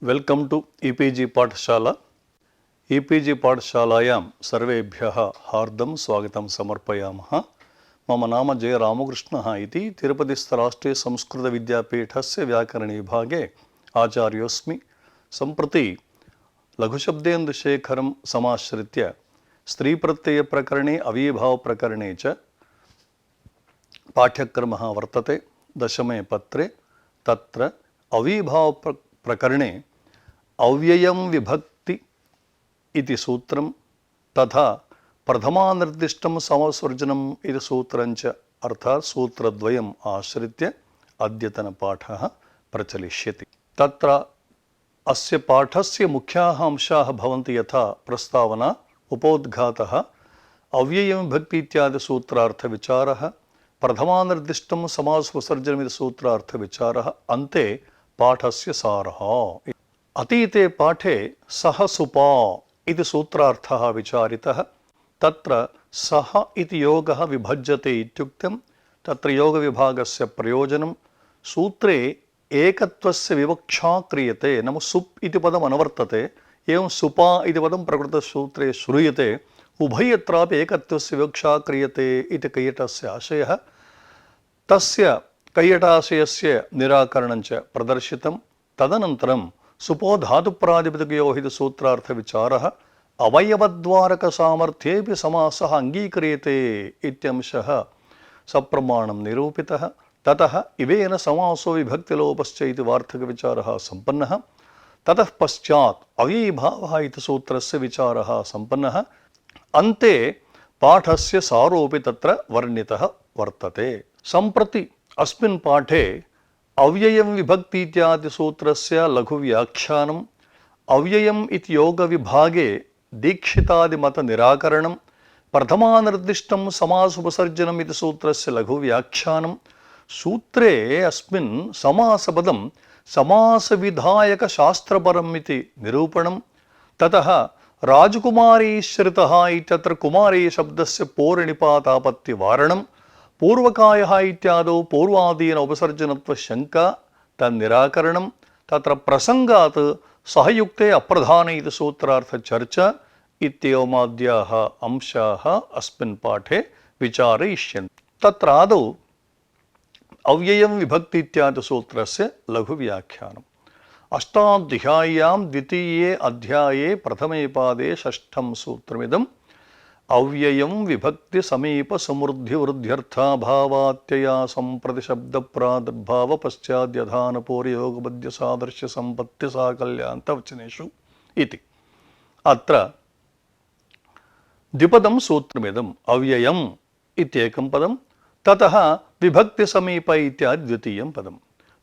Welcome to e-PG पाठशाला। E-PG पाठशालायां सर्वेभ्यः हार्दं स्वागतं समर्पयामः। मम नाम जय रामकृष्णः इति तिरुपतिस्थ राष्ट्रीय संस्कृत विद्यापीठस्य व्याकरणविभागे आचार्योऽस्मि। सम्प्रति लघुशब्देन्दुशेखरं समाश्रित्य स्त्रीप्रत्ययप्रकरणे अविभावप्रकरणे च पाठ्यक्रमः वर्तते। दशमे पत्रे तत्र अविभावप्रकरणे अव्ययं विभक्ति इति सूत्रं तथा प्रथमानिर्दिष्टं समसर्जनम् इति सूत्रञ्च अर्थात् सूत्रद्वयम् आश्रित्य अद्यतनपाठः प्रचलिष्यति। तत्र अस्य पाठस्य मुख्याः अंशाः भवन्ति यथा प्रस्तावना, उपोद्घातः, अव्ययं विभक्ति इत्यादि सूत्रार्थविचारः, प्रथमानिर्दिष्टं समासविसर्जनमिति सूत्रार्थविचारः, अन्ते पाठस्य सारः। अतीते पाठे सः सुपा इति सूत्रार्थः विचारितः। तत्र सः इति योगः विभज्यते इत्युक्तं तत्र योगविभागस्य प्रयोजनं सूत्रे एकत्वस्य विवक्षा क्रियते। नाम सुप् इति पदम् अनुवर्तते, एवं सुपा इति पदं प्रकृतसूत्रे श्रूयते। उभयत्रापि एकत्वस्य विवक्षा क्रियते इति कैयटस्य आशयः। तस्य कैयटाशयस्य निराकरणञ्च प्रदर्शितं। तदनन्तरं सुपो धातुप्रातिपदिकयोः इति सूत्रार्थविचारः, अवयवद्वारकसामर्थ्येऽपि समासः अङ्गीक्रियते इत्यंशः सप्रमाणं निरूपितः। ततः इवेन समासो विभक्तिलोपश्च इति वार्तिकविचारः सम्पन्नः। ततः पश्चात् अव्ययीभावः इति सूत्रस्य विचारः सम्पन्नः। अन्ते पाठस्य सारोऽपि तत्र वर्णितः वर्तते। सम्प्रति अस्मिन् पाठे अव्ययं विभक्ति इत्यादि सूत्रस्य लघुव्याख्यानम्, अव्ययम् इति योगविभागे दीक्षितादिमत निराकरणं, प्रथमानिर्दिष्टं समासोपसर्जनम् इति सूत्रस्य लघुव्याख्यानं, सूत्रे अस्मिन् समासपदं समासविधायकशास्त्रपरम् इति निरूपणं, ततः राजकुमारीश्रितः इत्यत्र कुमारी शब्दस्य पोर्निपातापत्तिवारणं, पूर्वकायः इत्यादौ पूर्वादीन उपसर्जनत्वशङ्का तन्निराकरणं, तत्र प्रसङ्गात् सहयुक्ते अप्रधाने इति सूत्रार्थचर्चा इत्येवमाद्याः अंशाः अस्मिन् पाठे विचारयिष्यन्ति। तत्र आदौ अव्ययं विभक्ति इत्यादि सूत्रस्य लघुव्याख्यानम्। अष्टाध्याय्यां द्वितीये अध्याये प्रथमे पादे षष्ठं सूत्रमिदं अव्ययं विभक्ति समीप समृद्धि वृद्ध्यर्थाभावात्यया सम्प्रति शब्द प्रादुर्भाव पश्चाद्यधानपूर्वयोगबद्ध सादृश्य संपत्ति साकल्यान्त वचनेषु इति। अत्र द्विपदं सूत्रमिदं अव्ययम् इत्येकं पदं, ततः विभक्ति समीप इत्यादि द्वितीयं पदं।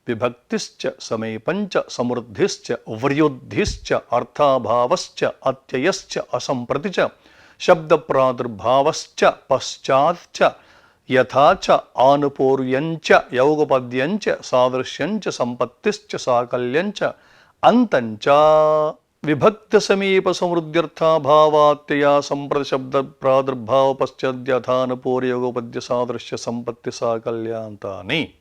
विभक्तिश्च समीपञ्च समृद्धिश्च वृद्धिश्च अर्थाभावश्च अत्ययश्च असम्प्रति च शब्द प्रादुर्भावश्च पश्चाच्च यथा च आनुपूर्व्यञ्च यौगपद्यञ्च सादृश्यञ्च संपत्तिश्च साकल्यञ्च अन्तञ्च विभक्ति समीप समृद्ध्यर्थाभावात्यया संप्रति शब्द प्रादुर्भाव पश्चाद्यथानुपूर्व यौगपद्य सादृश्य संपत्ति साकल्यान्तानि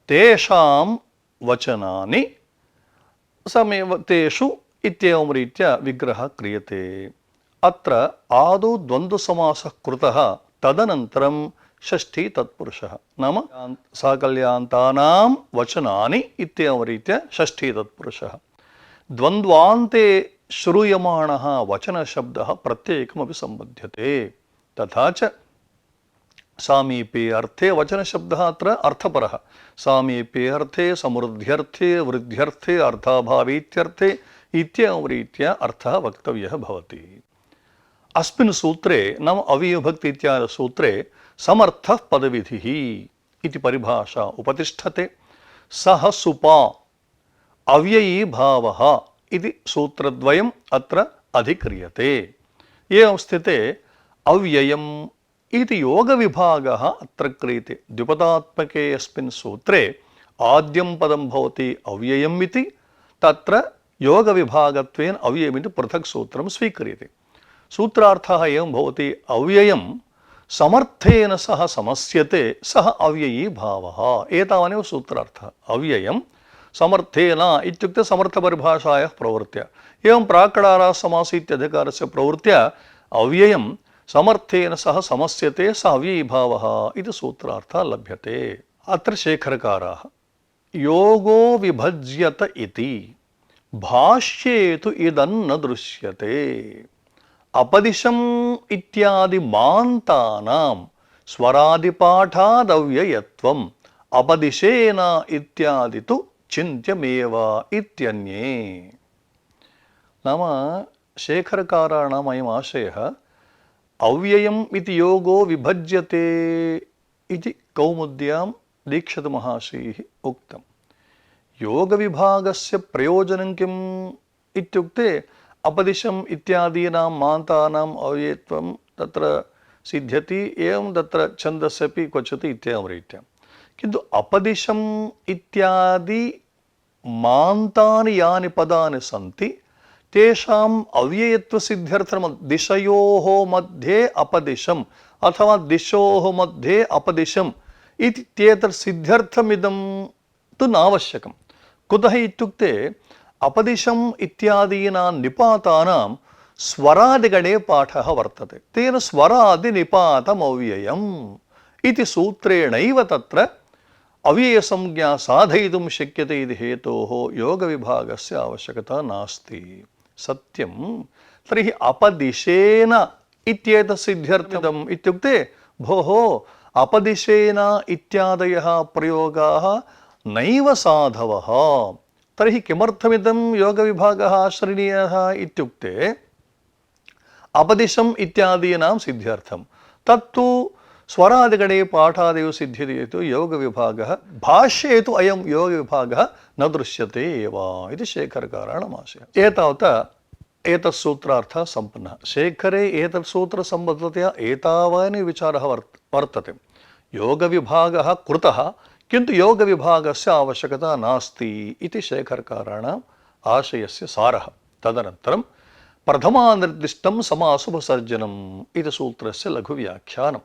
तेषां वचनानि समेव तेषु इत्येवं रीत्या विग्रहः क्रियते। अत्र आदौ द्वन्द्वसमासः कृतः, तदनन्तरं षष्ठी तत्पुरुषः, नाम साकल्यान्तानां वचनानि इत्येवं रीत्या षष्ठी तत्पुरुषः। द्वन्द्वान्ते श्रूयमाणः वचनशब्दः प्रत्येकमपि सम्बध्यते। तथा च सामीपे अर्थे वचनशब्दः अत्र अर्थपरः। सामीपे अर्थे, समृद्ध्यर्थे, वृद्ध्यर्थे, अर्थाभावेत्यर्थे इत्येवं रीत्या अर्थः वक्तव्यः भवति। अस्मिन् सूत्रे नाम अव्ययविभक्ति इत्यादि सूत्रे समर्थः पदविधिः इति परिभाषा उपतिष्ठते। सः सुपा अव्ययी भावः इति सूत्रद्वयम् अत्र अधिक्रियते। एवं स्थिते अव्ययम् इति योगविभागः अत्र क्रियते। द्विपदात्मके अस्मिन् सूत्रे आद्यं पदं भवति अव्ययम् इति, तत्र योगविभागत्वेन अव्ययमिति पृथक् सूत्रं स्वीक्रियते। सूत्रार्थः एवं भवति अव्ययं समर्थेन सह समस्यते सः अव्ययी भावः। एतावनेव सूत्रार्थः। अव्ययं समर्थेन इत्युक्ते समर्थपरिभाषायाः प्रवृत्त्या एवं प्राक्कडाराः समास इत्यधिकारस्य प्रवृत्त्या अव्ययं समर्थेन सह समस्यते स अव्ययीभावः इति सूत्रार्थः लभ्यते। अत्र शेखरकाराः योगो विभज्यत इति भाष्ये तु इदन्न दृश्यते अपदिशम् इत्यादि मान्तानां स्वरादिपाठादव्ययत्वम् अपदिशेन इत्यादि तु चिन्त्यमेव इत्यन्ये। नाम शेखरकाराणाम् अयम् आशयः अव्ययम् इति योगो विभज्यते इति कौमुद्यां दीक्षितमहाशयैः उक्तम्। योगविभागस्य प्रयोजनं किम् इत्युक्ते अपदिशम् इत्यादीनां मान्तानाम् अव्ययत्वं तत्र सिद्ध्यति एवं तत्र छन्दस्यपि क्वचति इत्येवं रीत्या। किन्तु अपदिशम् इत्यादि मान्तानि यानि पदानि सन्ति तेषाम् अव्ययत्वसिद्ध्यर्थं दिशयोः मध्ये अपदिशम् अथवा दिशोः मध्ये अपदिशम् इत्येतत् सिद्ध्यर्थमिदं तु नावश्यकम्। कुतः इत्युक्ते अपदिशम् इत्यादीनां निपातानां स्वरादिगणे पाठः वर्तते। तेन स्वरादिनिपातमव्ययम् इति सूत्रेणैव तत्र अव्ययसंज्ञा साधयितुं शक्यते इति हेतोः योगविभागस्य आवश्यकता नास्ति। सत्यं तर्हि अपदिशेन इत्येतत् सिद्ध्यर्थम् इत्युक्ते भोः अपदिशेन इत्यादयः प्रयोगाः नैव साधवः। तर्हि किमर्थमिदं योगविभागः आश्रयणीयः इत्युक्ते अपदिशम् इत्यादीनां सिद्ध्यर्थं तत्तु स्वरादिगणे पाठादेव सिद्ध्यति इति योगविभागः भाष्ये तु अयं योगविभागः न दृश्यते एव इति शेखरकाराणाम् आशयः। एतावता एतत् सूत्रार्थः सम्पन्नः। शेखरे एतत् सूत्रसम्बद्धतया एतावान् विचारः वर्तते। योगविभागः कृतः किन्तु योगविभागस्य आवश्यकता नास्ति इति शेखरकाराणाम् आशयस्य सारः। तदनन्तरं प्रथमानिर्दिष्टं समासोपसर्जनम् इति सूत्रस्य लघुव्याख्यानम्।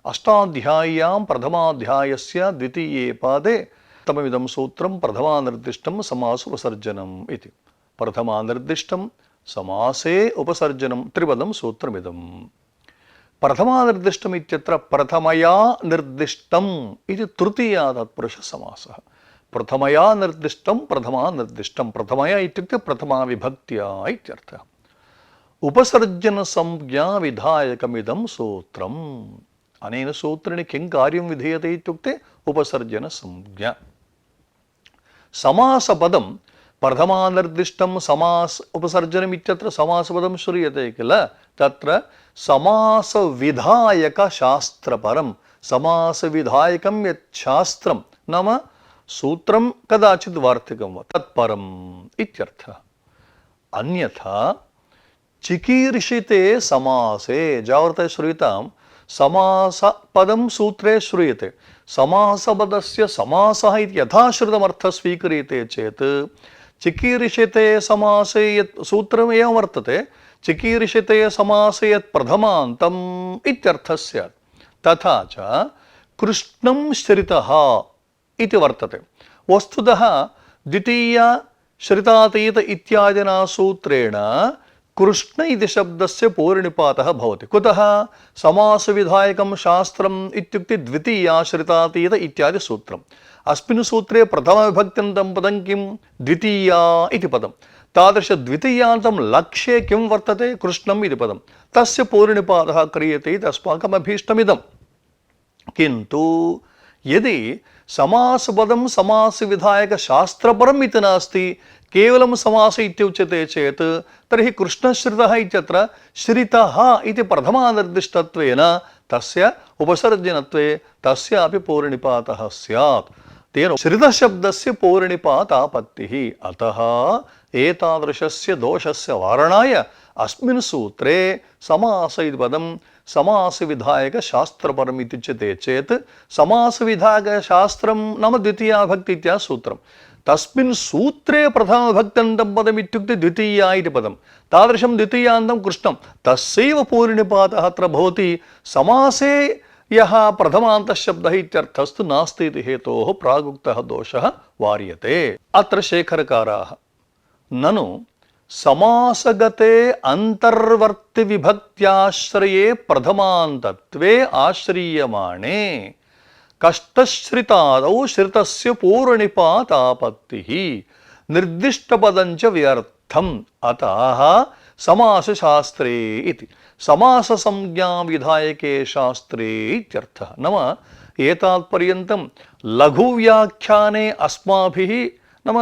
अष्टाध्याय्यां प्रथमाध्यायस्य द्वितीये पादे तममिदं सूत्रं प्रथमानिर्दिष्टं समासोपसर्जनम् इति। प्रथमानिर्दिष्टं समासे उपसर्जनं त्रिपदं सूत्रमिदम्। प्रथमानिर्दिष्टम् इत्यत्र प्रथमया निर्दिष्टम् इति तृतीया तत्पुरुषसमासः। प्रथमया निर्दिष्टं प्रथमानिर्दिष्टं प्रथमया इत्युक्ते प्रथमा विभक्त्या इत्यर्थः। उपसर्जनसंज्ञा विधायकमिदं सूत्रम्। अनेन सूत्रेण किं कार्यं विधीयते इत्युक्ते उपसर्जनसंज्ञा। समासपदं प्रथमानिर्दिष्टं समास उपसर्जनम् इत्यत्र समासपदं श्रूयते किल तत्र समासविधायकशास्त्रपरं समासविधायकं यत् शास्त्रं नाम सूत्रं कदाचित् वार्तिकं वा तत्परम् इत्यर्थः। अन्यथा चिकीर्षिते समासे जाग्रते श्रूयतां समासपदं सूत्रे श्रूयते समासपदस्य समासः इति यथाश्रुतमर्थः स्वीक्रियते चेत् चिकीर्षिते समासे यत् सूत्रम् एवं वर्तते चिकीर्षिते समासे यत् प्रथमान्तम् इत्यर्थः स्यात्। तथा च कृष्णं श्रितः इति वर्तते। वस्तुतः द्वितीया श्रितातीत इत्यादिना सूत्रेण कृष्ण इति शब्दस्य पूर्णिपातः भवति। कुतः समासविधायकं शास्त्रम् इत्युक्ते द्वितीया श्रितातीत इत्यादि सूत्रम्। अस्मिन् सूत्रे प्रथमविभक्त्यन्तं पदं किं द्वितीया इति पदं। तादृशद्वितीयान्तं लक्ष्ये किं वर्तते कृष्णम् इति पदं। तस्य पूर्णिपातः क्रियते इति अस्माकम् अभीष्टमिदं। किन्तु यदि समासपदं समासविधायकशास्त्रपरम् इति नास्ति केवलं समास इत्युच्यते चेत् तर्हि कृष्णश्रितः इत्यत्र श्रितः इति प्रथमानिर्दिष्टत्वेन तस्य उपसर्जनत्वे तस्यापि पूर्णिपातः स्यात्। तेन श्रितशब्दस्य पूर्णिपातापत्तिः। अतः एतादृशस्य दोषस्य वारणाय अस्मिन् सूत्रे समास इति पदं समासविधायकशास्त्रपरम् इति उच्यते चेत् समासविधायकशास्त्रं नाम द्वितीया भक्ति इत्यादि सूत्रम्। तस्मिन् सूत्रे प्रथमविभक्त्यन्तं पदम् इत्युक्ते द्वितीया इति पदं। तादृशं द्वितीयान्तं कृष्णं तस्यैव पूर्णिपातः अत्र भवति। समासे यः प्रथमान्तःशब्दः इत्यर्थस्तु नास्ति इति हेतोः प्रागुक्तः दोषः वार्यते। अत्र शेखरकाराः ननु समासगते अन्तर्वर्तिविभक्त्याश्रये प्रथमान्तत्वे आश्रीयमाणे कष्टश्रितादौ श्रितस्य पूर्वनिपातापत्तिः निर्दिष्टपदञ्च व्यर्थम् अतः समासशास्त्रे इति समाससंज्ञाविधायके शास्त्रे इत्यर्थः। नाम एतावत्पर्यन्तं लघुव्याख्याने अस्माभिः नाम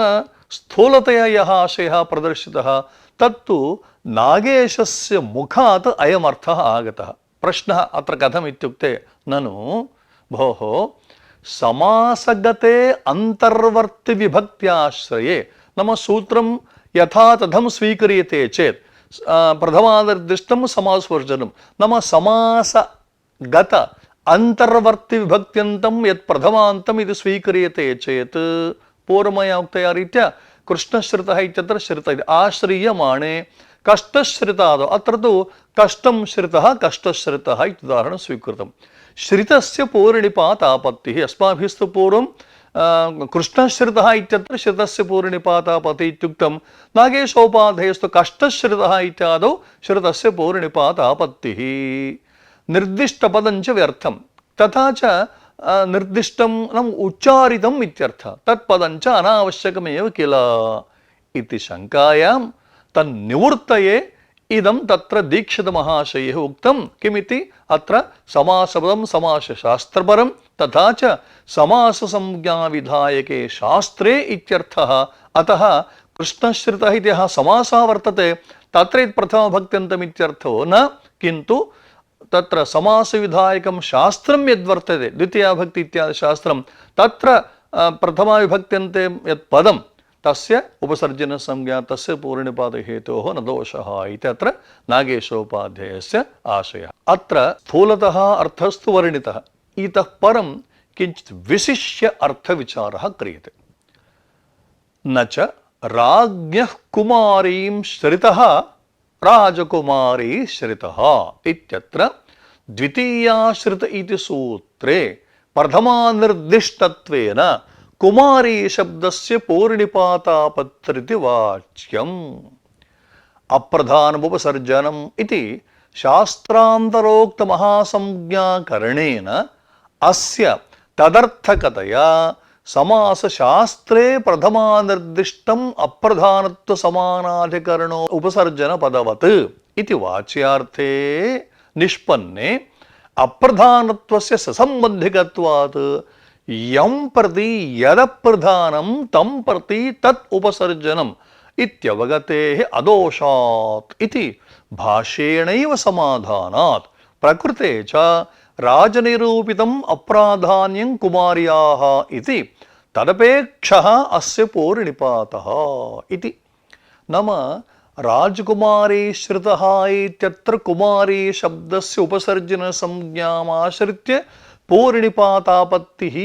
स्थूलतया यः आशयः प्रदर्शितः तत्तु नागेशस्य मुखात् अयमर्थः आगतः। प्रश्नः अत्र कथम् इत्युक्ते ननु भोः समासगते अन्तर्वर्तिविभक्त्याश्रये नाम सूत्रं यथा तथं स्वीक्रियते चेत् प्रथमानिर्दिष्टं समासवर्जनं नाम समासगत अन्तर्वर्तिविभक्त्यन्तं यत् प्रथमान्तम् इति स्वीक्रियते चेत् पूर्वमया उक्तया रीत्या कृष्णश्रितः इत्यत्र श्रित इति आश्रीयमाणे कष्टश्रितादौ अत्र तु कष्टं श्रितः कष्टश्रितः इति उदाहरणं स्वीकृतं। श्रितस्य पूर्वनिपातापत्तिः अस्माभिस्तु पूर्वं कृष्णश्रितः इत्यत्र श्रितस्य पूर्वनिपातापत्तिः इत्युक्तं नागेशोपाधेयस्तु कष्टश्रितः इत्यादौ श्रितस्य पूर्वनिपातापत्तिः निर्दिष्टपदञ्च व्यर्थं तथा च निर्दिष्टं नाम उच्चारितम् इत्यर्थः तत्पदञ्च अनावश्यकमेव किल इति शङ्कायां तन्निवृत्तये इदं तत्र दीक्षितमहाशयैः उक्तं किमिति अत्र समासपदं समासशास्त्रपरं तथा च समाससंज्ञाविधायके शास्त्रे इत्यर्थः। अतः कृष्णश्रितः इति यः समासः वर्तते तत्र प्रथमभक्त्यन्तमित्यर्थो न किन्तु तत्र समासविधायकं शास्त्रं यद्वर्तते द्वितीयाभक्ति इत्यादि शास्त्रं तत्र प्रथमाविभक्त्यन्ते यत् पदं तस्य उपसर्जनसंज्ञा तस्य पूर्वनिपातहेतोः न दोषः इति अत्र नागेशोपाध्यायस्य आशयः। अत्र स्थूलतः अर्थस्तु वर्णितः इतः परं किञ्चित् विशिष्य अर्थविचारः क्रियते। न च राज्ञः कुमारीं श्रितः राजकुमारी श्रितः इत्यत्र द्वितीयाश्रित इति सूत्रे प्रथमानिर्दिष्टत्वेन कुमारी शब्दस्य पूर्वनिपातापत्तिरिति वाच्यम्। अप्रधानमुपसर्जनम् इति शास्त्रान्तरोक्तमहासंज्ञाकरणेन अस्य तदर्थकतया समासशास्त्रे प्रथमानिर्दिष्टम् अप्रधानत्वसमानाधिकरणो उपसर्जनपदवत् इति वाच्यार्थे निष्पन्ने अप्रधानत्वस्य ससम्बन्धिकत्वात् यं प्रति यदप्रधानं तं प्रति तत् उपसर्जनम् इत्यवगतेः अदोषात् इति भाष्येणैव समाधानात् प्रकृते च राजनिरूपितम् अप्राधान्यं कुमार्याः इति तदपेक्षः अस्य पूर्वनिपातः इति। नाम राजकुमारी श्रितः इत्यत्र कुमारी शब्दस्य उपसर्जनसंज्ञामाश्रित्य पूर्वनिपातापत्तिः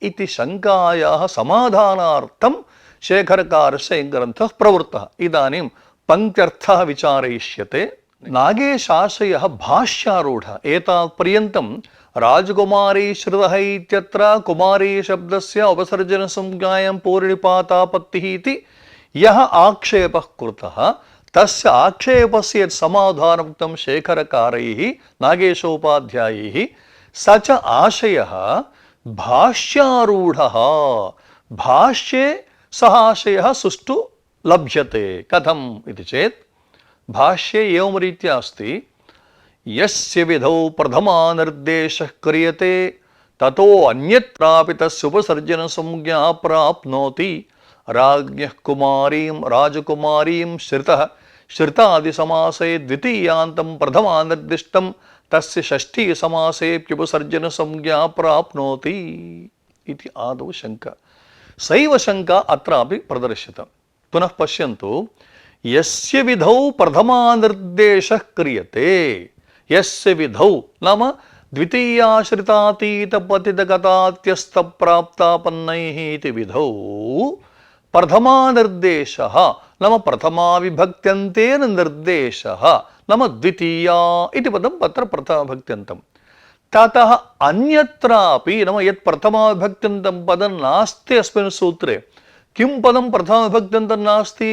इति शङ्कायाः समाधानार्थं शेखरकारस्य ग्रन्थः प्रवृत्तः। इदानीं पङ्क्त्यर्थः विचारयिष्यते। नागेशाशयः भाष्यारूढः। एतावत्पर्यन्तं राजकुमारी श्रितः इत्यत्र कुमारी शब्दस्य उपसर्जनसंज्ञायां पूर्वनिपातापत्तिः इति यः आक्षेपः कृतः तस्य आक्षेपस्य यत् समाधानमुक्तं शेखरकारैः नागेशोपाध्यायैः स च आशयः भाष्यारूढः। भाष्ये सः आशयः सुष्ठु लभ्यते। कथम् इति चेत् भाष्ये एवं रीत्या अस्ति यस्य विधौ प्रथमानिर्देशः क्रियते ततो अन्यत्रापि तस्य उपसर्जनसंज्ञा प्राप्नोति। राज्ञः कुमारीं राजकुमारीं श्रितः श्रितादिसमासे द्वितीयान्तं प्रथमानिर्दिष्टं तस्य षष्ठीसमासेऽप्युपसर्जनसंज्ञा प्राप्नोति इति आदौ शङ्का। सैव शङ्का अत्रापि प्रदर्शिता। पुनः पश्यन्तु यस्य विधौ प्रथमानिर्देशः क्रियते यस्य विधौ नाम द्वितीयाश्रितातीतपतितगतात्यस्तप्राप्तापन्नैः इति विधौ प्रथमानिर्देशः नाम प्रथमाविभक्त्यन्तेन निर्देशः नाम द्वितीया इति पदं तत्र प्रथमभक्त्यन्तं ततः अन्यत्रापि नाम यत् प्रथमाविभक्त्यन्तं पदं नास्ति अस्मिन् सूत्रे किं पदं प्रथमाविभक्त्यन्तं नास्ति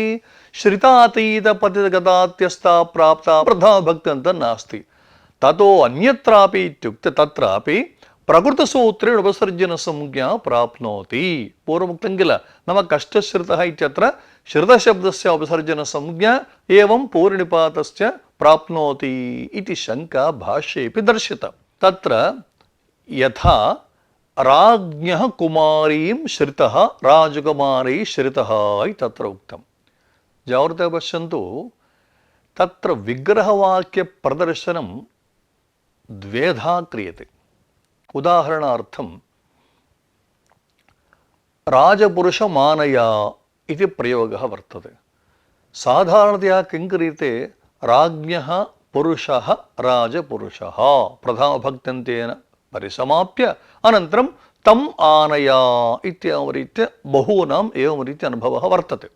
श्रितातीतपतितगतात्यस्ता प्राप्ता प्रथमाविभक्त्यन्तं नास्ति ततो अन्यत्रापि इत्युक्ते तत्रापि प्रकृतसूत्रेण उपसर्जनसंज्ञा प्राप्नोति पूर्वमुक्तं किल नाम कष्टश्रितः इत्यत्र श्रितशब्दस्य उपसर्जनसंज्ञा एवं पूर्वनिपातस्य प्राप्नोति इति शङ्का भाष्येऽपि दर्शिता तत्र यथा राज्ञः कुमारीं श्रितः राजकुमारी श्रितः इति तत्र उक्तं जाग्रते पश्यन्तु तत्र विग्रहवाक्यप्रदर्शनं द्वेधा क्रियते उदाहरणार्थं राजपुरुषमानया इति प्रयोगः वर्तते साधारणतया किं क्रियते राज्ञः पुरुषः राजपुरुषः प्रथमभक्त्यन्तेन परिसमाप्य अनन्तरं तम् आनया इत्येवरीत्या बहूनाम् एवं रीत्या अनुभवः वर्तते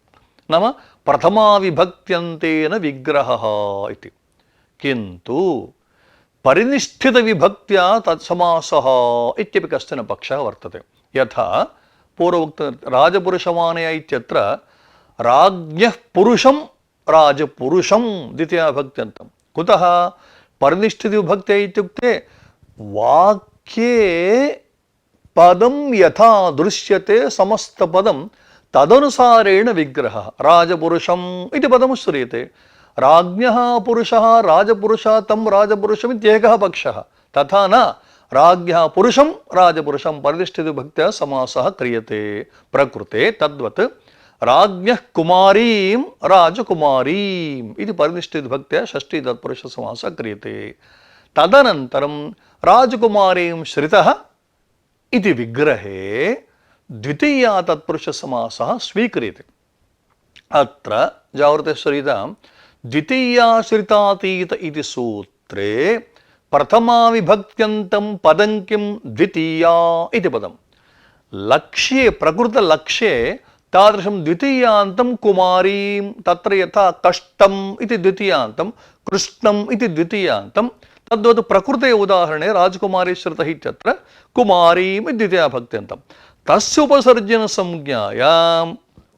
नाम प्रथमाविभक्त्यन्तेन विग्रहः इति किन्तु परिनिष्ठितविभक्त्या तत्समासः इत्यपि कश्चन पक्षः वर्तते यथा पूर्वोक्त राजपुरुषमानया इत्यत्र राज्ञः पुरुषं राजपुरुषं द्वितीयाविभक्त्यन्तं कुतः परिनिष्ठितविभक्त्या इत्युक्ते वाक्ये पदं यथा दृश्यते समस्तपदं तदनुसारेण विग्रहः राजपुरुषम् इति पदं श्रूयते राज्ञः पुरुषः राजपुरुषः तं राजपुरुषम् इत्येकः पक्षः तथा न राज्ञः पुरुषं राजपुरुषं परिनिष्ठितविभक्त्या समासः क्रियते प्रकृते तद्वत् राज्ञः कुमारीं राजकुमारीम् इति परिनिष्ठितविभक्त्या षष्ठी तत्पुरुषसमासः क्रियते तदनन्तरं राजकुमारीं श्रितः इति विग्रहे द्वितीया तत्पुरुषसमासः स्वीक्रियते अत्र जाग्रते श्रूयतां द्वितीयाश्रितातीत इति सूत्रे प्रथमाविभक्त्यन्तं पदं किं द्वितीया इति पदं लक्ष्ये प्रकृतलक्ष्ये तादृशं द्वितीयान्तं कुमारीं तत्र यथा कष्टम् इति द्वितीयान्तं कृष्णम् इति द्वितीयान्तं तद्वत् प्रकृते उदाहरणे राजकुमारी श्रुतः इत्यत्र कुमारीम् इति द्वितीयाविभक्त्यन्तं तस्य उपसर्जनसंज्ञायाम्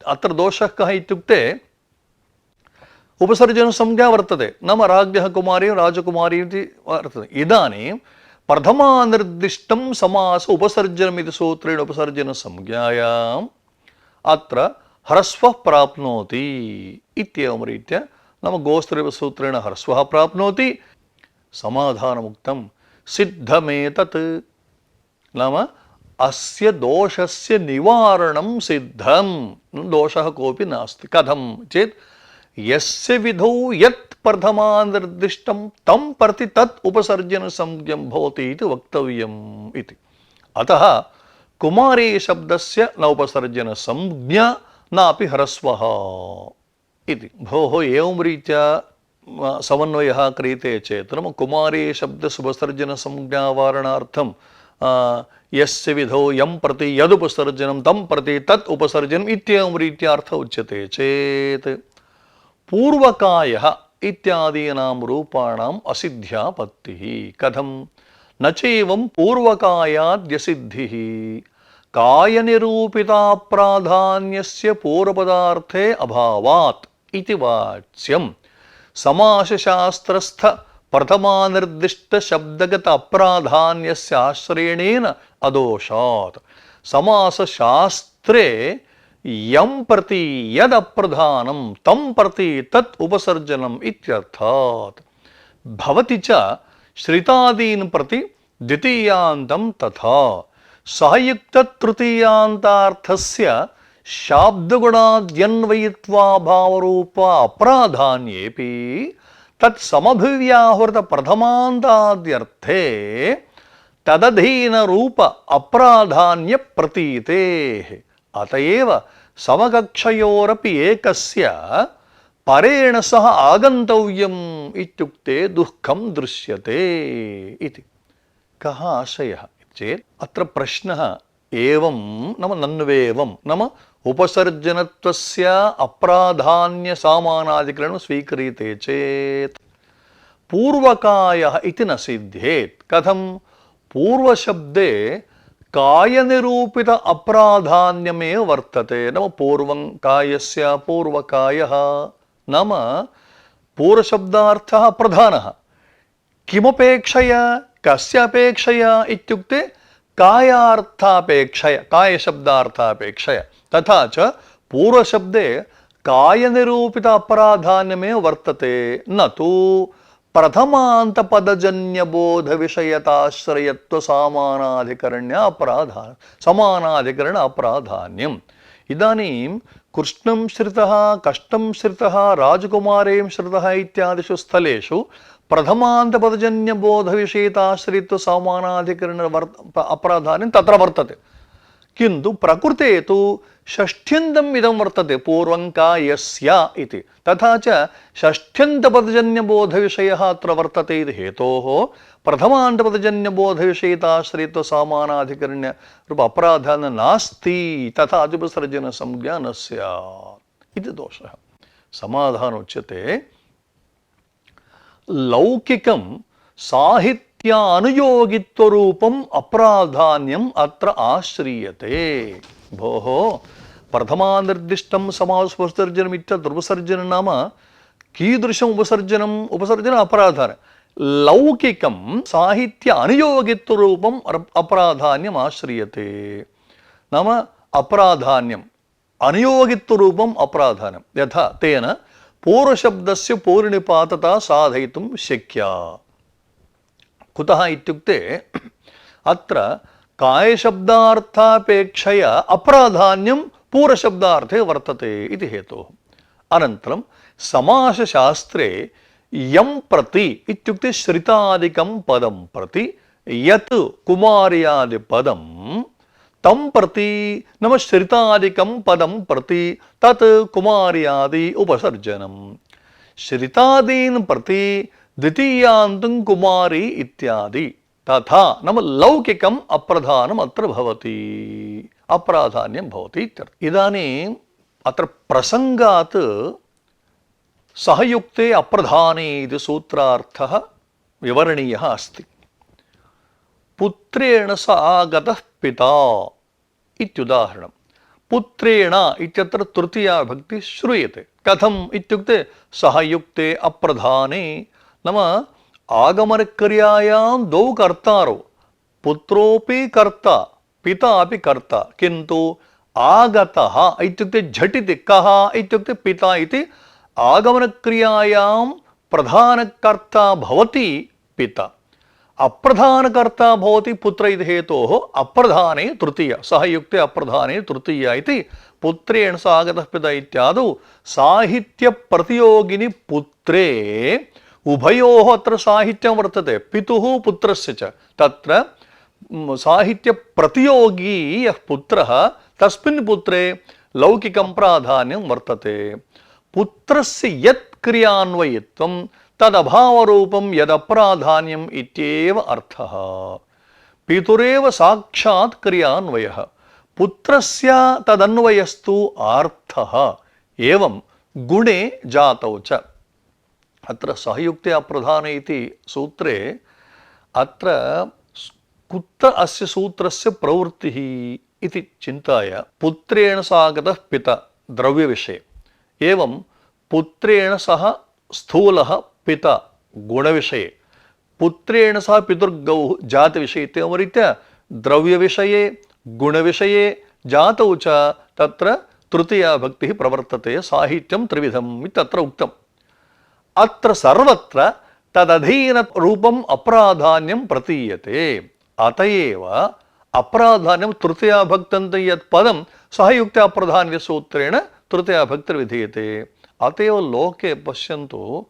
अत्र दोषः कः इत्युक्ते उपसर्जनसंज्ञा वर्तते नाम राज्ञः कुमारी राजकुमारी इति वर्तते इदानीं प्रथमानिर्दिष्टं समास उपसर्जनमिति सूत्रेण उपसर्जनसंज्ञायाम् अत्र ह्रस्वः प्राप्नोति इत्येवं रीत्या नाम गोस्त्रीयसूत्रेण ह्रस्वः प्राप्नोति समाधानमुक्तं सिद्धमेतत् नाम अस्य दोषस्य निवारणं सिद्धं दोषः कोऽपि नास्ति कथं चेत् यस्य विधौ यत् प्रथमानिर्दिष्टं तं प्रति तत् उपसर्जनसंज्ञं भवति इति वक्तव्यम् इति अतः कुमारी शब्दस्य न उपसर्जनसंज्ञा नापि ह्रस्वः इति भोः एवं रीत्या समन्वयः क्रियते चेत् नाम कुमारी शब्दस्य उपसर्जनसंज्ञावारणार्थं यस्य विधौ यं प्रति यदुपसर्जनं तं प्रति तत् उपसर्जनम् इत्येवं रीत्या अर्थः उच्यते चेत् पूर्वकायः इत्यादीनां रूपाणाम् असिद्ध्यापत्तिः कथं न चैवं पूर्वकायाद्यसिद्धिः कायनिरूपिता प्राधान्यस्य पूर्वपदार्थे अभावात् इति वाच्यं समासशास्त्रस्थ प्रथमानिर्दिष्टशब्दगत अप्राधान्यस्य आश्रयणेन अदोषात् समासशास्त्रे यं प्रति यदप्रधानं तं प्रति तत् उपसर्जनम् इत्यर्थात् भवति च श्रितादीन् प्रति द्वितीयान्तं तथा सहयुक्ततृतीयान्तार्थस्य शाब्दगुणाद्यन्वयित्वाभावरूप अप्राधान्येऽपि तत् समभिव्याहृत प्रथमान्ताद्यर्थे तदधीनरूप अप्राधान्य प्रतीतेः अतएव समकक्षयोरपि एकस्य परेण सह आगन्तव्यम् इत्युक्ते दुःखं दृश्यते इति कः आशयः चेत् अत्र प्रश्नः एवं नाम नन्वेवं नाम उपसर्जनत्वस्य अप्राधान्य सामानाधिकरणं स्वीक्रियते चेत् पूर्वकायः इति न सिद्ध्येत् कथं पूर्वशब्दे कायनिरूपित अप्राधान्यमेव वर्तते। नाम पूर्वं कायस्य पूर्वकायः नाम पूर्वशब्दार्थः प्रधानः। किमपेक्षया कस्य अपेक्षया इत्युक्ते कायार्थापेक्षया, कायशब्दार्थापेक्षया। तथा च पूर्वशब्दे कायनिरूपित अपराधान्यमेव वर्तते, न तु प्रथमान्तपदजन्यबोधविषयताश्रयत्व सामानाधिकरण्य अपराधान समानाधिकरण अपराधान्यम्। इदानीं कृष्णं श्रितः, कष्टं श्रितः, राजकुमारीं श्रितः इत्यादिषु स्थलेषु प्रथमान्तपदजन्यबोधविषयताश्रयत्व सामानाधिकरण अपराधान्यं तत्र वर्तते। किन्तु प्रकृते तु षष्ठ्यन्तम् इदं वर्तते, पूर्वं कायस्य इति। तथा च षष्ठ्यन्तपदजन्यबोधविषयः अत्र वर्तते इति हेतोः प्रथमान्तपदजन्यबोधविषयताश्रयत्व सामानाधिकरण्य रूप अपराधान् नास्ति, तथा उपसर्जनसंज्ञा न स्यात् इति दोषः। समाधानोच्यते लौकिकं साहित्यानुयोगित्वरूपम् अपराधान्यम् अत्र आश्रीयते। भोः प्रथमानिर्दिष्टं समासोपसर्जनम् इत्यत्र उपसर्जनं नाम कीदृशम् उपसर्जनम्? उपसर्जनम् अपराधान। लौकिकं साहित्य अनुयोगित्वरूपम् अपराधान्यम् आश्रीयते नाम अपराधान्यम् अनुयोगित्वरूपम् अपराधान्यं। यथा तेन पूर्वशब्दस्य पूर्वनिपातता साधयितुं शक्या। कुतः इत्युक्ते अत्र कायशब्दार्थापेक्षया अपराधान्यं पूर्वशब्दार्थे वर्तते इति हेतोः। अनन्तरं समासशास्त्रे यं प्रति इत्युक्ते श्रितादिकं पदं प्रति यत् कुमार्यादिपदं तं प्रति नाम श्रितादिकं पदं प्रति तत् कुमार्यादि उपसर्जनं। श्रितादीन् प्रति द्वितीयान्तं कुमारी इत्यादि। तथा नाम लौकिकम् अप्रधानम् अत्र भवति, अपराधान्यं भवति इत्यर्थः। इदानीम् अत्र प्रसङ्गात् सहयुक्ते अप्रधाने इति सूत्रार्थः विवरणीयः अस्ति। पुत्रेण स आगतः पिता इत्युदाहरणं। पुत्रेण इत्यत्र तृतीया विभक्ति श्रूयते। कथम् इत्युक्ते सहयुक्ते अप्रधाने नाम आगमनक्रियायां द्वौ कर्तारौ, पुत्रोऽपि कर्ता पिता अपि कर्ता, किन्तु आगतः इत्युक्ते झटिति कः इत्युक्ते पिता इति आगमनक्रियायां प्रधानकर्ता भवति पिता, अप्रधानकर्ता भवति पुत्र इति हेतोः अप्रधाने तृतीया, सहयुक्ते अप्रधाने तृतीया इति पुत्रेण स आगतः पिता इत्यादौ साहित्यप्रतियोगिनि पुत्रे उभयोः अत्र साहित्यं वर्तते, पितुः पुत्रस्य च। तत्र साहित्यप्रतियोगी यः पुत्रः तस्मिन् पुत्रे लौकिकं प्राधान्यं वर्तते। पुत्रस्य यत् क्रियान्वयित्वं तदभावरूपं यदप्राधान्यम् इत्येव अर्थः। पितुरेव साक्षात् क्रियान्वयः, पुत्रस्य तदन्वयस्तु अर्थः। एवं गुणे जातौ च। अत्र सहयुक्ते अप्रधाने इति सूत्रे अत्र कुत्र अस्य सूत्रस्य प्रवृत्तिः इति चिन्ताय पुत्रेण सागतः पिता द्रव्यविषये, एवं पुत्रेण सह स्थूलः पिता गुणविषये, पुत्रेण सह पितुर्गौः जातिविषये इत्येवं रीत्या द्रव्यविषये गुणविषये जातौ च तत्र तृतीया भक्तिः प्रवर्तते। साहित्यं त्रिविधम् इत्यत्र उक्तम्। अत्र सर्वत्र तदधीनरूपम् अप्राधान्यं प्रतीयते। अत एव अप्राधान्यं तृतीया भक्त्यन्तं यत् पदं सहयुक्ते अप्रधान्यसूत्रेण तृतीया भक्तिर्विधीयते। अत एव लोके पश्यन्तु,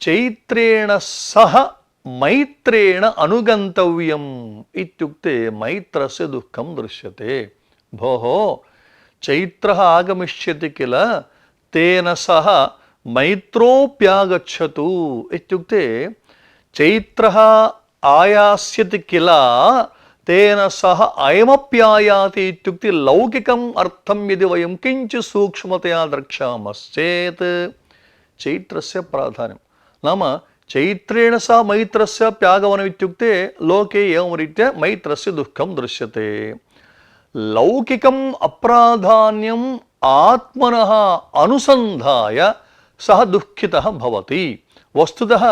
चैत्रेण सह मैत्रेण अनुगन्तव्यम् इत्युक्ते मैत्रस्य दुःखं दृश्यते। भोः चैत्रः आगमिष्यति किल, तेन सह मैत्रोऽप्यागच्छतु इत्युक्ते चैत्रः आयास्यति किल तेन सह अयमप्यायाति इत्युक्ते लौकिकम् अर्थं यदि वयं किञ्चित् सूक्ष्मतया द्रक्ष्यामश्चेत् चैत्रस्य प्राधान्यं नाम ಚೈತ್ರೇಣ ಸಹ ಮೈತ್ರಸ್ಯಾಪ್ಯಾಗಮನಮಿತ್ಯುಕ್ತೆ ಲೋಕೆ ಏವಂ ರೀತ್ಯ ಮೈತ್ರಸ್ಯ ದುಃಖಂ ದೃಶ್ಯತೆ. ಲೌಕಿಕಂ ಅಪ್ರಾಧಾನ್ಯಂ ಆತ್ಮನಃ ಅನುಸಂಧಾಯ ಸಹ ದುಃಖಿತಃ ಭವತಿ. ವಸ್ತುತಃ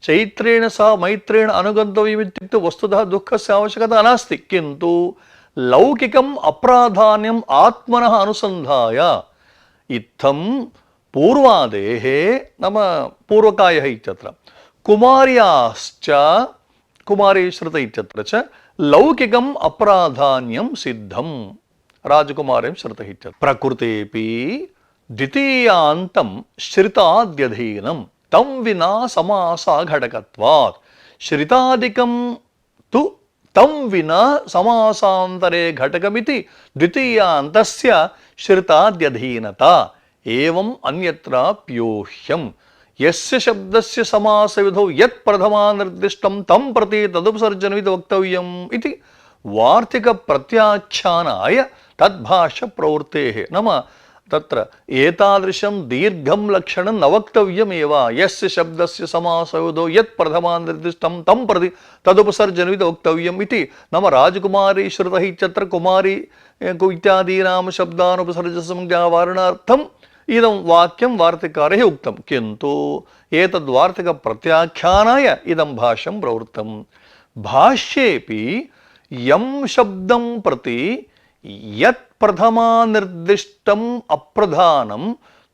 ಚೈತ್ರೇಣ ಸಹ ಮೈತ್ರೇಣ ಅನುಗಂತವ್ಯಮಿತ್ಯುಕ್ತೆ ವಸ್ತುತಃ ದುಃಖಸ್ಯ ಅವಶ್ಯಕತಾ ನಾಸ್ತಿ. ಕಿಂತು ಲೌಕಿಕಂ ಅಪ್ರಾಧಾನ್ಯಂ ಆತ್ಮನಃ ಅನುಸಂಧಾಯ ಇತ್ತಂ ಪೂರ್ವಾದೇಃ ನಮ ಪೂರ್ವಕಾಯಃ ಇತ್ಯತ್ರ ಕುಮಾರ್ಯಾಶ್ಚ ಕುಮಾರಿ ಶ್ರುತ ಇತ್ಯತ್ರ ಚ ಲೌಕಿಕಂ ಅಪ್ರಾಧಾನ್ಯಂ ಸಿದ್ಧಂ ರಾಜಕುಮಾರಂ ಶ್ರುತ ಇತ್ಯತ್ರ ಪ್ರಕೃತೇಪಿ ದ್ವಿತೀಯಾಂತಂ ಶ್ರಿತಾದ್ಯಧೀನಂ ತಂ ವಿನಾ ಸಮಾಸ ಘಟಕತ್ವಾತ್. ಶ್ರಿತಾದಿಕಂ ತು ತಂ ವಿನಾ ಸಮಾಸಾಂತರೆ ಘಟಕಮಿತಿ ದ್ವಿತೀಯಾಂತಸ್ಯ ಶ್ರಿತಾದ್ಯಧೀನತಾ. ಏವಂ ಅನ್ಯತ್ರಾಪ್ಯೋಹ್ಯಂ ಯಸ್ಯ ಶಬ್ದಸ್ಯ ಸಮಾಸವಿಧೌ ಯತ್ ಪ್ರಥಮಾ ನಿರ್ದಿಷ್ಟಂ ತಂ ಪ್ರತಿ ತದುಪಸರ್ಜನಮಿತಿ ವಕ್ತವ್ಯಂ ಇತಿ ವಾರ್ತಿಕ ಪ್ರತ್ಯಾಖ್ಯಾನಾಯ ತದ್ಭಾಷ್ಯ ಪ್ರವೃತ್ತೇಃ. ನಮ ತತ್ರ ಏತಾದೃಶಂ ದೀರ್ಘಂ ಲಕ್ಷಣಂ ನ ವಕ್ತವ್ಯಮೇವ ಯಸ್ಯ ಶಬ್ದಸ್ಯ ಸಮಾಸವಿಧೌ ಯತ್ ಪ್ರಥಮಾ ನಿರ್ದಿಷ್ಟಂ ತಂ ಪ್ರತಿ ತದುಪಸರ್ಜನಮಿತಿ ವಕ್ತವ್ಯಂ ಇತಿ ನಮ ರಾಜಕುಮಾರಿ ಶ್ರುತಃ ಇತ್ಯತ್ರ ಕುಮಾರಿ ಇತ್ಯಾದೀನಾಂ ಶಬ್ದಾನುಪಸರ್ಜಸಂಜ್ಞಾವಾರಣಾರ್ಥಂ ಇದಂ ವಾಕ್ಯಂ ವಾರ್ತಿಕಾರೈಃ ಉಕ್ತಂ. ಕಿಂತು ಏತದ್ವಾರ್ತಿಕ ಪ್ರತ್ಯಾಖ್ಯಾನಾಯ ಇದಂ ಭಾಷ್ಯಂ ಪ್ರವೃತ್ತಂ. ಭಾಷ್ಯೇಪಿ ಯಂ ಶಬ್ದಂ ಪ್ರತಿ ಯತ್ ಪ್ರಥಮಾ ನಿರ್ದಿಷ್ಟಂ ಅಪ್ರಧಾನಂ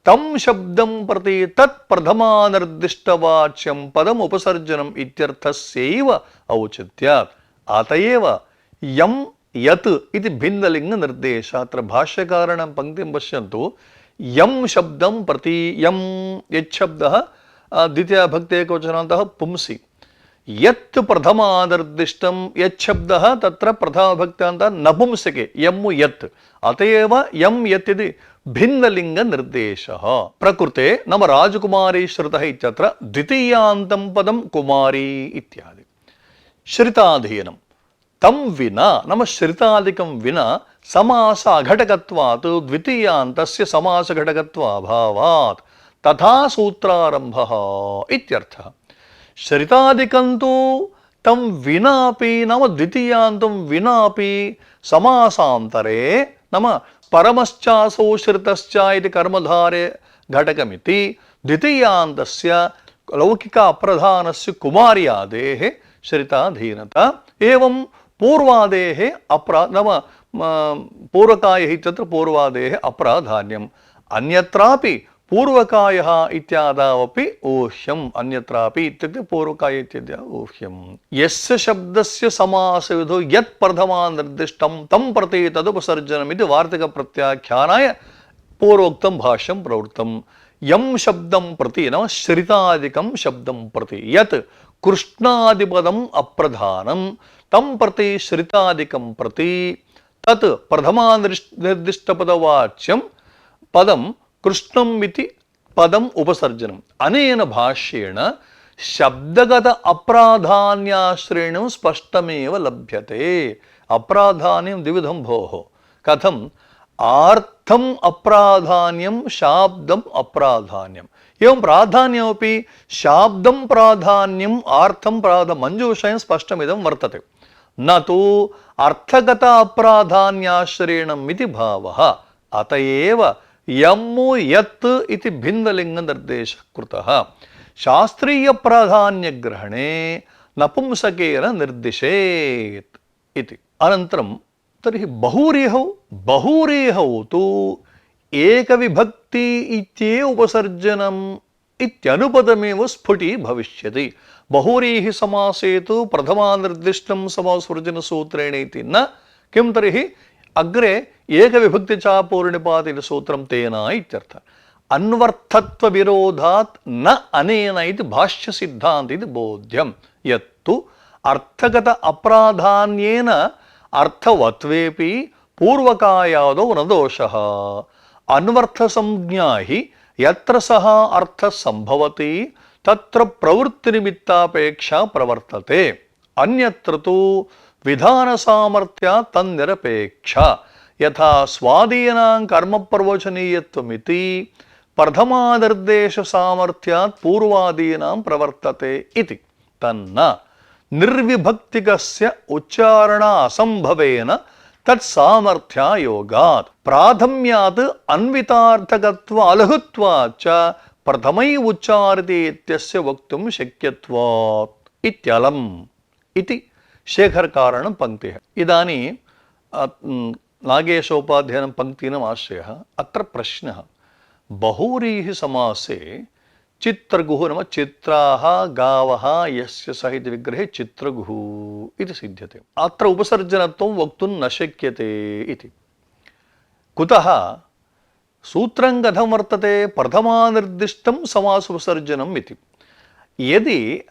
ತಂ ಶಬ್ದಂ ಪ್ರತಿ ತತ್ ಪ್ರಥಮಾ ನಿರ್ದಿಷ್ಟವಾಚ್ಯಂ ಪದಂ ಉಪಸರ್ಜನಂ ಇತ್ಯರ್ಥಸ್ಯೈವ ಔಚಿತ್ಯಾತ್. ಅತಯೇವ ಯಂ ಯತ್ ಇತಿ ಭಿನ್ನಲಿಂಗ ನಿರ್ದೇಶ. ಅತ್ರ ಭಾಷ್ಯಕಾರಣಂ ಪಂಕ್ತಿಂ ಪಶ್ಯಂತು. ಯಂ ಶಬ್ದಂ ಪ್ರತಿ ಯಂ ಯಚ್ಛಬ್ದಃ ದ್ವಿತೀಯ ಭಕ್ತಿ ಏಕವಚನಾಂತಃ ಪುಂಸಿ. ಯತ್ ಪ್ರಥಮಾ ನಿರ್ದಿಷ್ಟಂ ಯಚ್ಛಬ್ದಃ ತತ್ರ ಪ್ರಥಮ ಭಕ್ತ್ಯಾಂತಃ ನಪುಂಸಕೆ ಯಮ್ಮು ಯತ್. ಅತಯೇವ ಯಂ ಯತ್ ಇತಿ ಭಿನ್ನಲಿಂಗ ನಿರ್ದೇಶಃ. ಪ್ರಕೃತೆ ನಮ ರಾಜಕುಮಾರಿ ಶ್ರುತಃ ಇತ್ಯತ್ರ ದ್ವಿತೀಯಾಂತಂ ಪದಂ ಕುಮಾರಿ ಇತ್ಯಾದಿ. ಶ್ರಿತಾಧೀನಂ ತಂ ವಿನಾ ನಮ ಶ್ರಿತಾದಿಕಂ ವಿನಾ ಸಮಾಸ ಅಘಟಕತ್ವಾತ್ ದ್ವಿತೀಯಾಂತಸ್ಯ ಸಮಾಸ ಘಟಕತ್ವಾಭಾವಾತ್ ತಥಾ ಸೂತ್ರಾರಂಭಃ ಇತ್ಯರ್ಥಃ. ಶ್ರಿತಾದಿಕಂತೂ ತಂ ವಿನಾಪಿ ನಮ ದ್ವಿತೀಯಾಂತಂ ವಿನಾಪಿ ಸಮಾಸಾಂತರೆ ನಮ ಪರಮಶ್ಚಾಸೌ ಶ್ರಿತಶ್ಚ ಇತಿ ಕರ್ಮಧಾರೆ ಘಟಕಮಿತಿ ದ್ವಿತೀಯಾಂತಸ್ಯ ಲೌಕಿಕ ಅಪ್ರಧಾನಸ್ಯ ಕುಮಾರ್ಯಾದೇಃ ಶ್ರಿತಾಧೀನತಾ. ಏವಂ ಪೂರ್ವಾದೇಃ ನಮ ಪೂರ್ವಕಾಯಃ ಇತ್ಯತ್ರ ಪೂರ್ವಾದೇಃ ಅಪ್ರಾಧಾನ್ಯಂ ಅನ್ಯತ್ರಾಪಿ ಪೂರ್ವಕಾಯಃ ಇತ್ಯಾದಾವಪಿ ಊಹ್ಯಂ. ಅನ್ಯತ್ರಾಪಿ ಇತ್ಯುಕ್ತೆ ಪೂರ್ವಕಾಯ ಇತ್ಯಾದ್ಯ ಊಹ್ಯಂ. ಯಸ್ಯ ಶಬ್ದಸ್ಯ ಸಮಾಸವಿಧೌ ಯತ್ ಪ್ರಥಮಾ ನಿರ್ದಿಷ್ಟಂ ತಂ ಪ್ರತಿ ತದುಪಸರ್ಜನಮಿತಿ ವಾರ್ತಿಕ ಪ್ರತ್ಯಾಖ್ಯಾನಾಯ ಪೂರ್ವೋಕ್ತಂ ಭಾಷ್ಯಂ ಪ್ರವೃತ್ತಂ. ಯಂ ಶಬ್ದಂ ಪ್ರತಿ ನಮ ಶ್ರಿತಾದಿಕಂ ಶಬ್ದಂ ಪ್ರತಿ ಯತ್ ಕೃಷ್ಣಾದಿಪದಂ ಅಪ್ರಧಾನಂ ತಂ ಪ್ರತಿ ಶ್ರಿತಾದಿಕಂ ಪ್ರತಿ ತತ್ ಪ್ರಥಮಾ ನಿರ್ದಿಷ್ಟಪದವಾಚ್ಯಂ ಪದಂ ಕೃಷ್ಣಂ ಇತಿ ಪದಂ ಉಪಸರ್ಜನಂ. ಅನೇನ ಭಾಷ್ಯೇಣ ಶಬ್ದಗತ ಅಪ್ರಾಧಾನ್ಯಾಶ್ರಯಣಂ ಸ್ಪಷ್ಟಮೇವ ಲಭ್ಯತೆ. ಅಪ್ರಾಧಾನ್ಯಂ ದ್ವಿವಿಧಂ ಭೋಃ. ಕಥಂ ಆರ್ಥಂ ಅಪ್ರಾಧಾನ್ಯಂ ಶಾಬ್ದಂ ಅಪ್ರಾಧಾನ್ಯಂ. एवं प्राधान्यमपि शाब्दं प्राधान्यम् आर्थं मंजूषयं स्पष्टमिदं वर्तते. न तु अर्थगत अप्राधान्याश्रयणम् इति भावः. अतएव यम्मु यत् इति भिन्नलिंग निर्देशः कृतः. शास्त्रीय प्राधान्यग्रहणे नपुंसकेन निर्दिशेत् इति. अनन्तरं तर्हि बहुव्रीहौ तु एकविभक्ति इत्येव उपसर्जनम् इत्यनुपदमेव स्फुटी भविष्यति. बहुव्रीः समासे तु प्रथमा निर्दिष्टं समाससृजनसूत्रेण इति न. किं तर्हि अग्रे एकविभक्तिचापूर्णिपात इति सूत्रं तेन इत्यर्थः. अन्वर्थत्वविरोधात् न अनेन इति भाष्यसिद्धान्त इति बोध्यं. यत्तु अर्थगत अप्राधान्येन अर्थवत्वेपि पूर्वकायादौ न दोषः. अन्वर्थसंज्ञा हि यत्र सः अर्थः संभवति तत्र प्रवृत्तिनिमित्तापेक्षा प्रवर्तते. अन्यत्र तु विधानसामर्थ्यात् तन्निरपेक्षा. यथा स्वादीनां कर्मप्रवचनीयत्वमिति प्रथमानिर्देश सामर्थ्यात् पूर्वादीनां प्रवर्तते इति तन्न निर्विभक्तिकस्य उच्चारण असंभवेन तत्सामर्थ्यायोगात् प्राथम्यात् अन्वितार्थकत्व अलघुत्वाच्च प्रथमैव उच्चार्यते इत्यस्य वक्तुं शक्यत्वात् इत्यलम् इति शेखरकारणं पंक्तिः। इदानीं नागेशोपाध्यायनं पंक्तीनाम् आश्रयः। अत्र प्रश्नः बहुव्रीहि समासे चित्रगुः नाम चित्राः गावः यस्य सः इति विग्रहे चित्रगुः इति सिद्ध्यते। अत्र उपसर्जनत्वं वक्तुं न शक्यते इति। कुतः? सूत्रं कथं वर्तते? प्रथमानिर्दिष्टं समासोपसर्जनम् इति। यदि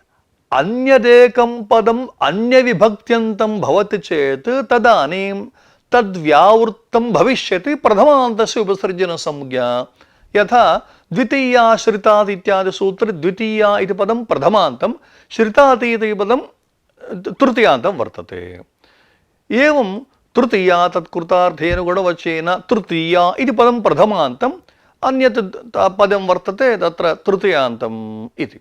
अन्यदेकं पदम् अन्यविभक्त्यन्तं भवति चेत् तदानीं तद्व्यावृत्तं भविष्यति प्रथमान्तस्य उपसर्जनसंज्ञा। यथा द्वितीया श्रितात् इत्यादि सूत्रे द्वितीया इति पदं प्रथमान्तं, श्रितात् इति पदं तृतीयान्तं वर्तते। एवं तृतीया तत्कृतार्थेन गुणवचनेन तृतीया इति पदं प्रथमान्तम्, अन्यत् पदं वर्तते तत्र तृतीयान्तम् इति।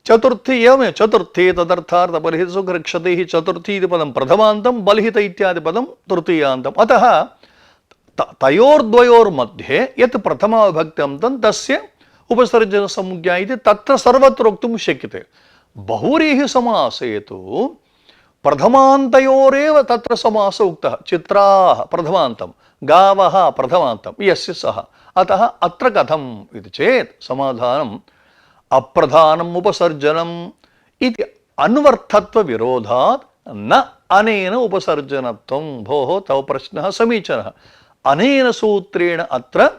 चतुर्थी एवमेव चतुर्थी तदर्थार्थ बलिहित सुखरक्षते चतुर्थी इति पदं प्रथमान्तं, बलिहित इत्यादि पदं तृतीयान्तम्। अतः तयोर्द्वयोर्मध्ये यत् प्रथमाविभक्त्यन्तं तस्य उपसर्जनसंज्ञा इति तत्र सर्वत्र वक्तुं शक्यते। बहुव्रीहि समासे तु प्रथमान्तयोरेव तत्र समासः उक्तः। चित्राः प्रथमान्तं, गावः प्रथमान्तं, यस्य सः। अतः अत्र कथम् इति चेत् समाधानम् अप्रधानम् उपसर्जनम् इति अन्वर्थत्वविरोधात् न अनेन उपसर्जनत्वं। भोः तव प्रश्नः समीचीनः। अनेन सूत्रेण अत्र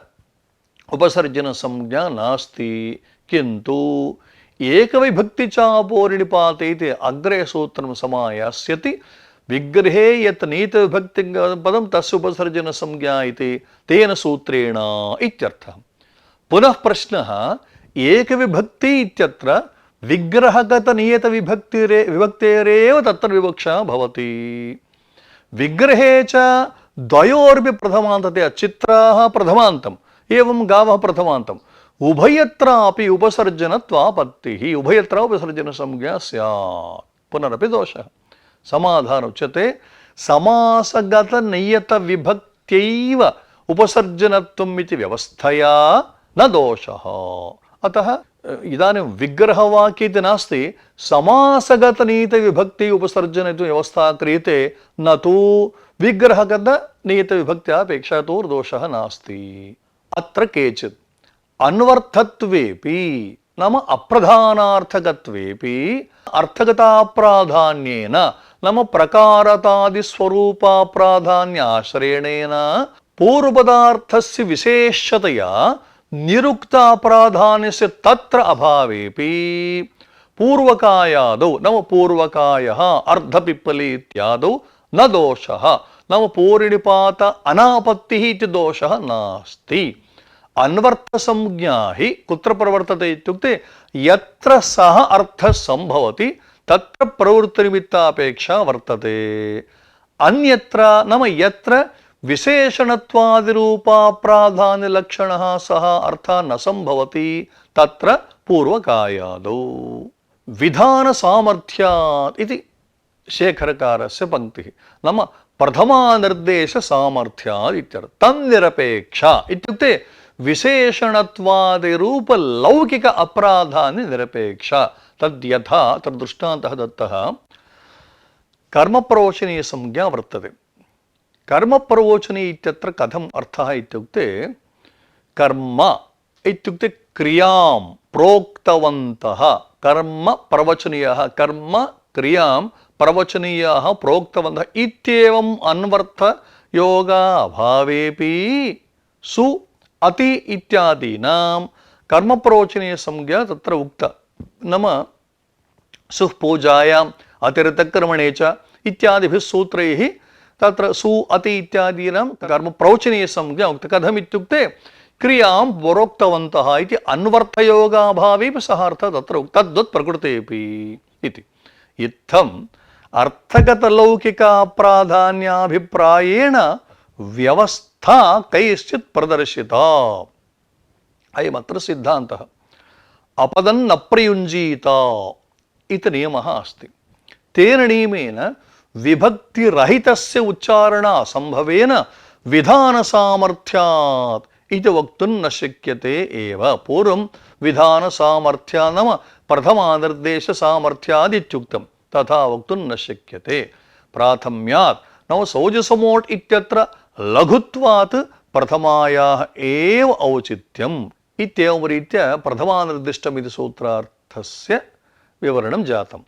उपसर्जनसंज्ञा नास्ति, किन्तु एकविभक्तिचापोरिणिपाते इति अग्रे सूत्रं समायास्यति। विग्रहे यत् नीतविभक्तिपदं तस्य उपसर्जनसंज्ञा इति तेन सूत्रेण इत्यर्थः। पुनः प्रश्नः एकविभक्ति इत्यत्र विग्रहगतनियतविभक्तेरेव तत्र विवक्षा भवति। विग्रहे च द्वयोरपि प्रथमान्ततया चित्राः प्रथमान्तम् एवं गावः प्रथमान्तम् उभयत्रापि उपसर्जनत्वापत्तिः। उभयत्र उपसर्जनसंज्ञा स्यात्। पुनरपि दोषः। समाधान उच्यते समासगतनियतविभक्त्यैव उपसर्जनत्वम् इति व्यवस्थया न दोषः। अतः इदानीं विग्रहवाक्ये इति नास्ति, समासगतनीतविभक्ति उपसर्जन इति व्यवस्था क्रियते, न तु विग्रहगतनीतविभक्त्यापेक्षातोर्दोषः नास्ति। अत्र केचित् अन्वर्थत्वेपि नाम अप्रधानार्थकत्वेपि अर्थगताप्राधान्येन नाम प्रकारतादिस्वरूपाप्राधान्याश्रयणेन पूर्वपदार्थस्य विशेषतया निरुक्ताप्राधान्यस्य तत्र अभावेपि पूर्वकायादौ नाम पूर्वकायः अर्धपिप्पली इत्यादौ न दोषः नाम पूर्णिपात अनापत्तिः इति दोषः नास्ति। अन्वर्थसंज्ञा हि कुत्र प्रवर्तते इत्युक्ते यत्र सः अर्थः सम्भवति तत्र प्रवृत्तिनिमित्तापेक्षा वर्तते। अन्यत्र नाम यत्र विशेषणत्वादिरूपाप्राधान्यलक्षणः सः अर्थः न सम्भवति तत्र पूर्वकायादौ। विधानसामर्थ्यात् इति शेखरकारस्य पंक्तिः। नाम प्रथमानिर्देशसामर्थ्यात् इत्यर्थः। तन्निरपेक्षा इत्युक्ते विशेषणत्वादिरूपलौकिक अप्राधान्यनिरपेक्षा। तद्यथा तद् दृष्टान्तः दत्तः। कर्मप्रवचनीयसंज्ञा वर्तते। कर्मप्रवचनी इत्यत्र कथम् अर्थः इत्युक्ते कर्म इत्युक्ते क्रियां प्रोक्तवन्तः। कर्म प्रवचनीयः, कर्म क्रियां प्रवचनीयाः प्रोक्तवन्तः इत्येवम् अन्वर्थयोगाभावेपि सु अति इत्यादीनां कर्मप्रवचनीयसंज्ञा तत्र उक्ता। नाम सुः पूजायाम् अतिरिक्तकर्मणे च इत्यादिभिः सूत्रैः तत्र सु अति इत्यादीनां कर्मप्रवचनीयसंज्ञा उक्ता। कथम् इत्युक्ते क्रियां प्रोक्तवन्तः इति अन्वर्थयोगाभावेपि सः अर्थः तत्र उक्तः। तद्वत् प्रकृतेऽपि इति। इत्थम् अर्थगतलौकिकाप्राधान्याभिप्रायेण व्यवस्था कैश्चित् प्रदर्शिता। अयमत्र सिद्धान्तः। अपदन्न प्रयुञ्जीत इति नियमः अस्ति। तेन नियमेन विभक्तिरहितस्य उच्चारणासम्भवेन विधानसामर्थ्यात् इति वक्तुं न शक्यते एव। पूर्वं विधानसामर्थ्यात् नाम प्रथमानिर्देशसामर्थ्यात् इत्युक्तं, तथा वक्तुं न शक्यते। प्राथम्यात् नाम सौजसमोट् इत्यत्र लघुत्वात् प्रथमायाः एव औचित्यम् इत्येवं रीत्या प्रथमानिर्दिष्टमिति सूत्रार्थस्य विवरणं जातम्।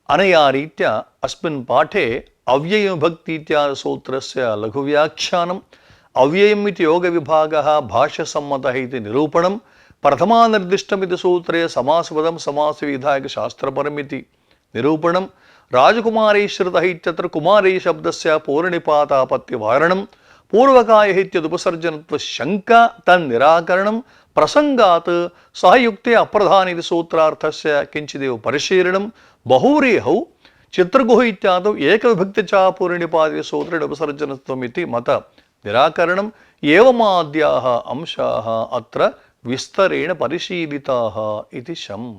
अनया रीत्या अस्मिन् पाठे अव्ययविभक्ति इत्यादि सूत्रस्य लघुव्याख्यानम्, अव्ययम् इति योगविभागः भाष्यसम्मतः इति निरूपणं, प्रथमानिर्दिष्टमिति सूत्रे समासपदं समासविधायकशास्त्रपरमिति निरूपणं, राजकुमारीश्रितः इत्यत्र कुमारी शब्दस्य पूर्णनिपातापत्तिवारणं, पूर्वकायः इत्यदुपसर्जनत्वशङ्का तन्निराकरणं, प्रसङ्गात् सहयुक्ते अप्रधान इति सूत्रार्थस्य किञ्चिदेव परिशीलनं, बहुव्रीहौ चित्रगुह इत्यादौ एकविभक्तिचापूर्णनिपाते सूत्रेण उपसर्जनत्वमिति मत निराकरणम्, एवमाद्याः अंशाः अत्र विस्तरेण परिशीलिताः इति शम्।